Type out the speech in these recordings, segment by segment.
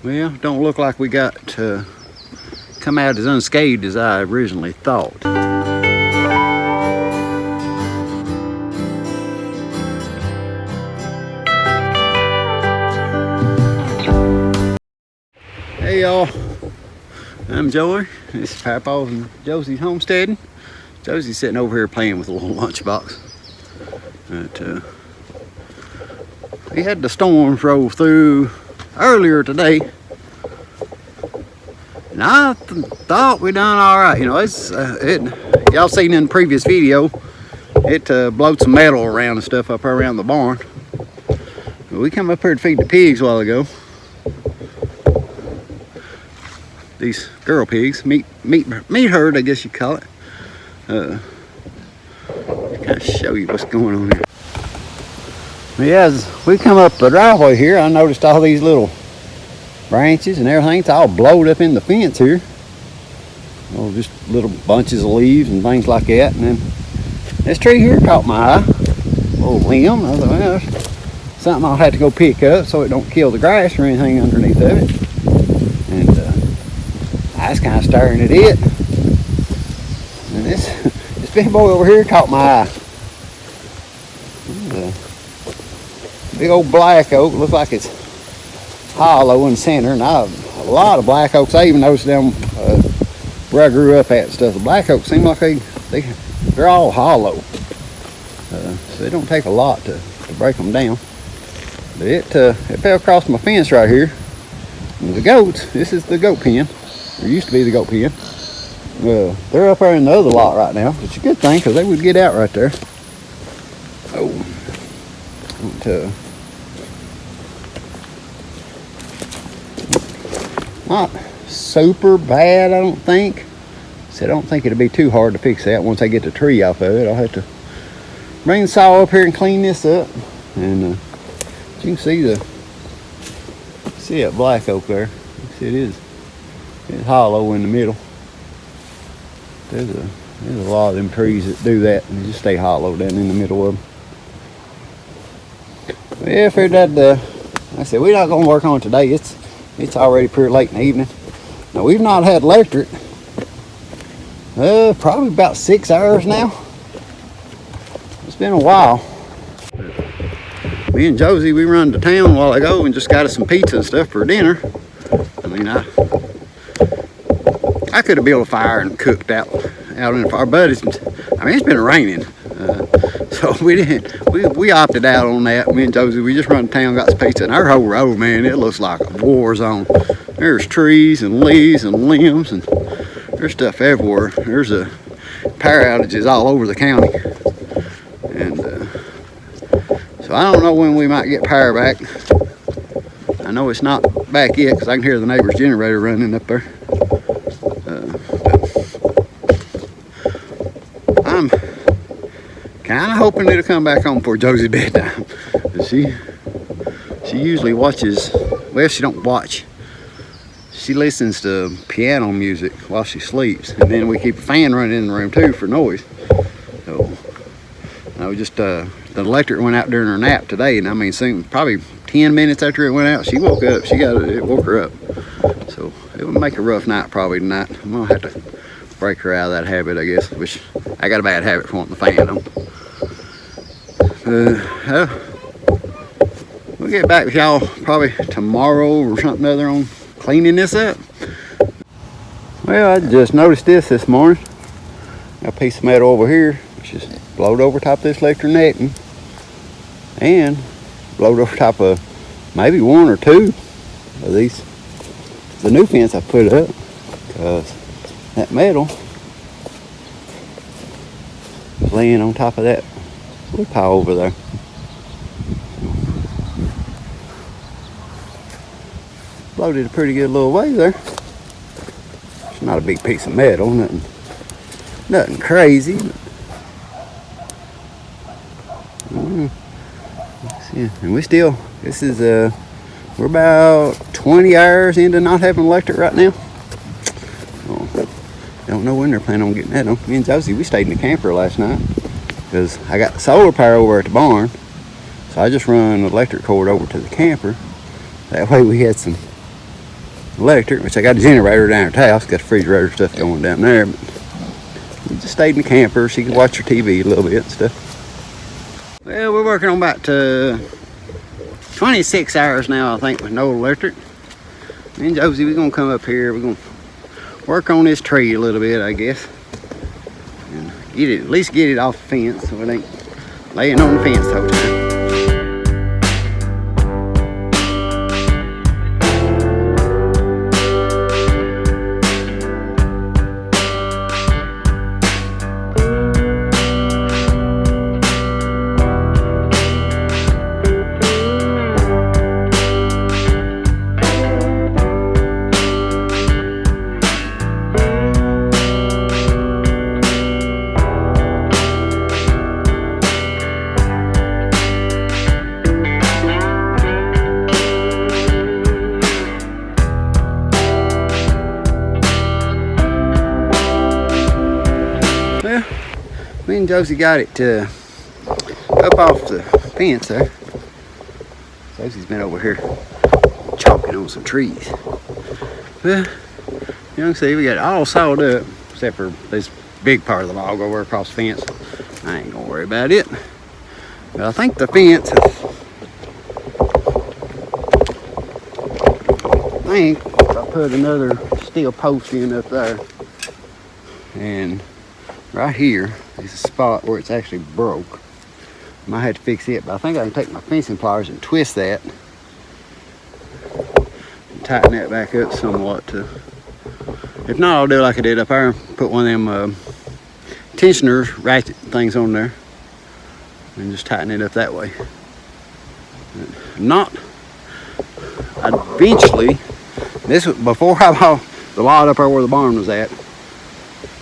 Well, don't look like we got to come out as unscathed as I originally thought. Hey y'all, I'm Joey. This is Papa's and Josey's homesteading. Josey's sitting over here playing with a little lunchbox. But we had the storms roll through earlier today, and I thought we done all right. You know, y'all seen in the previous video, it blowed some metal around and stuff up around the barn. But we come up here to feed the pigs a while ago. These girl pigs, meat herd, I guess you call it. Kind of show you what's going on here. Yeah, as we come up the driveway here, I noticed all these little branches and everything. It's all blowed up in the fence here. Oh, just little bunches of leaves and things like that. And then this tree here caught my eye. A little limb. I thought, well, that's something I'll have to go pick up so it don't kill the grass or anything underneath of it. And I was kind of staring at it. And this big boy over here caught my eye. Big old black oak. Looks like it's hollow in the center. And a lot of black oaks. I even noticed them where I grew up at and stuff. The black oaks seem like they're all hollow. So it don't take a lot to break them down. But it fell across my fence right here. And the goats, this is the goat pen. There used to be the goat pen. They're up there in the other lot right now. It's a good thing because they would get out right there. Oh, not super bad, I don't think. So I don't think it'll be too hard to fix that once I get the tree off of it. I'll have to bring the saw up here and clean this up. And as you can see that black oak there. It's hollow in the middle. There's a lot of them trees that do that and just stay hollow down in the middle of them. Yeah, I figured that like I said, we're not gonna work on it today. It's already pretty late in the evening. Now we've not had electric probably about 6 hours now. It's been a while. Me and Josey, we run to town a while ago and just got us some pizza and stuff for dinner. I mean, I could have built a fire and cooked out in the fire, but it's been raining. So we opted out on that. Me and Josey, we just run to town, got some pizza, and our whole road, man, it looks like a war zone. There's trees and leaves and limbs, and there's stuff everywhere. There's power outages all over the county. And so I don't know when we might get power back. I know it's not back yet because I can hear the neighbor's generator running up there. I'm kind of hoping it'll come back on before Josey's bedtime. She usually watches, well, she don't watch. She listens to piano music while she sleeps, and then we keep a fan running in the room too for noise. So, the electric went out during her nap today, and I mean, probably 10 minutes after it went out, she woke up. It woke her up. So it would make a rough night probably tonight. I'm gonna have to break her out of that habit, I guess, which I got a bad habit for wanting the fan on. We'll get back with y'all probably tomorrow or something other on cleaning this up. Well, I just noticed this morning. Got a piece of metal over here, which is blowed over top of this electric netting, and blowed over top of maybe one or two of these. The new fence I put up, because that metal was laying on top of that wood pile over there. Floated a pretty good little way there. It's not a big piece of metal, nothing crazy. But, and we're about 20 hours into not having electric right now. Don't know when they're planning on getting that on. Me and Josey, we stayed in the camper last night because I got the solar power over at the barn. So I just run the electric cord over to the camper. That way we had some electric, which I got a generator down at the house, got the refrigerator stuff going down there. But we just stayed in the camper. She could watch her TV a little bit and stuff. Well, we're working on about 26 hours now, I think, with no electric. Me and Josey, we're gonna come up here. We're gonna work on this tree a little bit, I guess, and at least get it off the fence so it ain't laying on the fence the whole time. Me and Josey got it up off the fence there. Josey's been over here chalking on some trees. Well, you can see we got it all sawed up, except for this big part of the log over across the fence. I ain't gonna worry about it. But I think the fence, I put another steel post in up there, and right here is a spot where it's actually broke. Might have to fix it, but I think I can take my fencing pliers and twist that and tighten that back up somewhat. If not, I'll do like I did up there, put one of them tensioners ratchet things on there and just tighten it up that way. Eventually, this was before I bought the lot up there where the barn was at.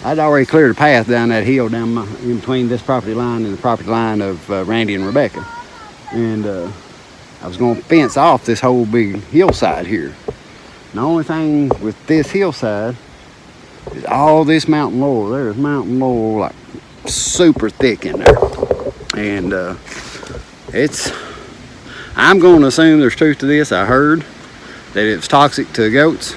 I'd already cleared a path down that hill down in between this property line and the property line of Randy and Rebecca. And I was going to fence off this whole big hillside here. And the only thing with this hillside is all this mountain laurel. There's mountain laurel like super thick in there. And I'm going to assume there's truth to this. I heard that it was toxic to goats.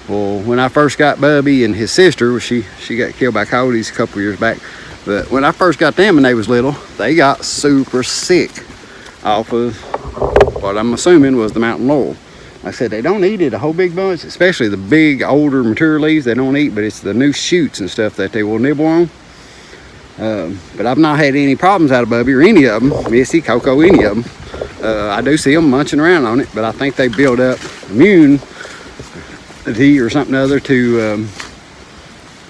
Well, when I first got Bubby and his sister, she got killed by coyotes a couple years back. But when I first got them when they was little, they got super sick off of what I'm assuming was the mountain laurel. Like I said, they don't eat it a whole big bunch, especially the big, older, mature leaves they don't eat, but it's the new shoots and stuff that they will nibble on. But I've not had any problems out of Bubby or any of them, Missy, Coco, any of them. I do see them munching around on it, but I think they build up immunity or something other to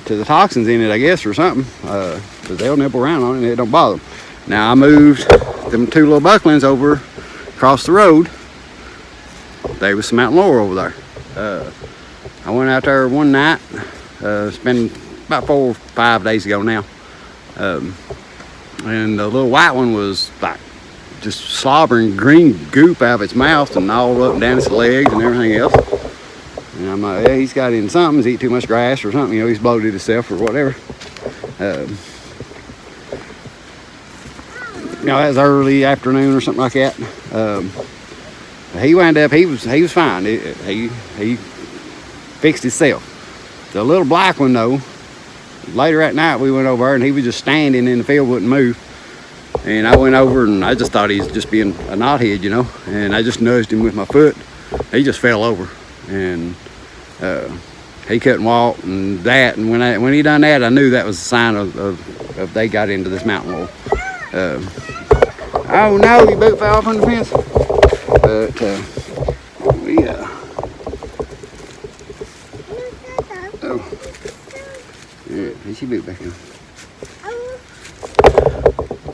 the toxins in it, I guess, or something. But they'll nibble around on it and it don't bother them. Now I moved them two little bucklings over across the road. They was some mountain laurel over there. I went out there one night. It's been about 4 or 5 days ago now. And the little white one was like just slobbering green goop out of its mouth and all up and down its legs and everything else. And I'm like, yeah, he's got in something. He's eating too much grass or something. You know, he's bloated himself or whatever. You know, that was early afternoon or something like that. He wound up, he was fine. He fixed himself. The little black one though, later at night we went over there and he was just standing in the field, wouldn't move. And I went over and I just thought he was just being a knothead, you know. And I just nudged him with my foot. He just fell over. And he couldn't walk and that. And when he done that, I knew that was a sign of they got into this mountain laurel. Oh no, you boot fell off on the fence. But yeah, she boot back in.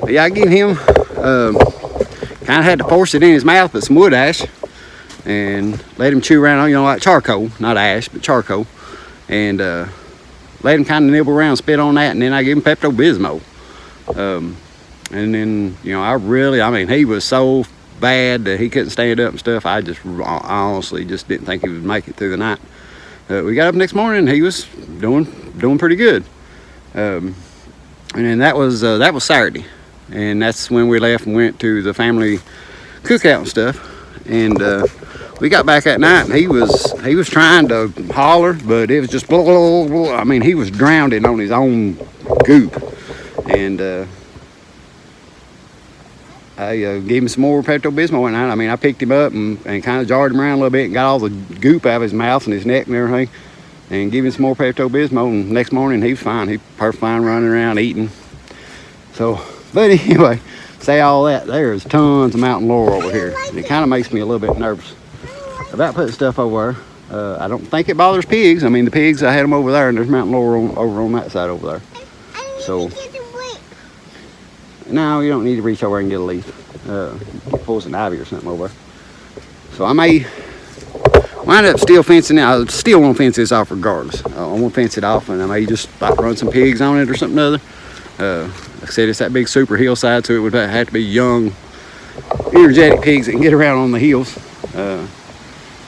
But yeah, I give him kind of had to force it in his mouth with some wood ash and let him chew around on, you know, like charcoal, not ash, but charcoal, and let him kind of nibble around, spit on that, and then I give him Pepto-Bismol. And then, you know, I mean, he was so bad that he couldn't stand up and stuff. I honestly just didn't think he would make it through the night. We got up next morning and he was doing pretty good. And then that was Saturday. And that's when we left and went to the family cookout and stuff. and we got back that night, and he was trying to holler, but it was just blah, blah, blah. I mean, he was drowning on his own goop, and I gave him some more Pepto-Bismol one night. I mean, I picked him up and kind of jarred him around a little bit and got all the goop out of his mouth and his neck and everything, and gave him some more Pepto-Bismol, and next morning he was fine. He was perfect fine, running around eating. So, but anyway, say all that, there's tons of mountain laurel over here, and it kind of makes me a little bit nervous about putting stuff over there. I don't think it bothers pigs. I mean, the pigs, I had them over there, and there's mountain laurel over on that side over there. So, no, you don't need to reach over and get a leaf. Get poison ivy or something over there. So I may wind up still fencing it. I still want to fence this off regardless. I want to fence it off, and I may just like run some pigs on it or something other. Like I said, it's that big super hillside, so it would have to be young, energetic pigs that can get around on the hills.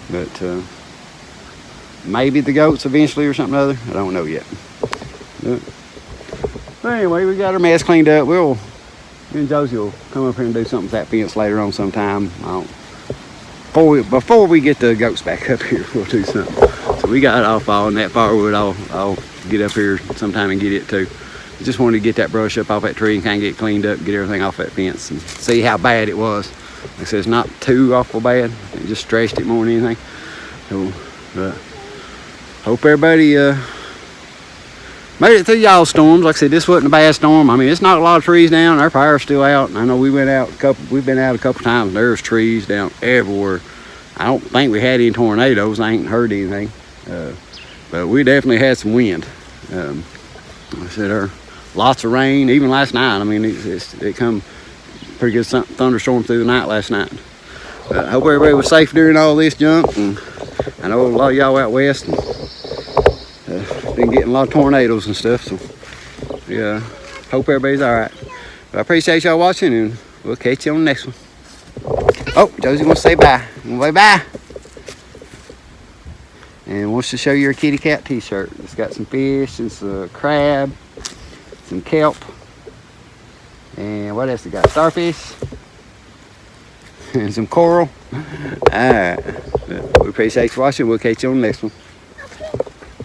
But maybe the goats eventually or something other. I don't know yet. But anyway, we got our mess cleaned up. Me and Josey will come up here and do something with that fence later on sometime. Before we get the goats back up here, we'll do something. So we got it all falling. That firewood, I'll get up here sometime and get it too. I just wanted to get that brush up off that tree and kind of get it cleaned up, get everything off that fence and see how bad it was. Like I said, it's not too awful bad. It just stretched it more than anything. So, but hope everybody made it through y'all storms. Like I said, this wasn't a bad storm. I mean, it's knocked a lot of trees down. Our fire's still out. I know we've been out a couple times. There's trees down everywhere. I don't think we had any tornadoes. I ain't heard anything. But we definitely had some wind. Like I said, there lots of rain. Even last night. I mean, it come pretty good thunderstorm through the night last night. I hope everybody was safe during all this junk. And I know a lot of y'all out west and, been getting a lot of tornadoes and stuff. So yeah, hope everybody's all right. But I appreciate y'all watching, and we'll catch you on the next one. Oh, Josey wants to say bye. Say bye. And wants to show you her kitty cat t-shirt. It's got some fish and some crab, some kelp, and what else it got? Starfish and some coral. All right. We appreciate you watching. We'll catch you on the next one.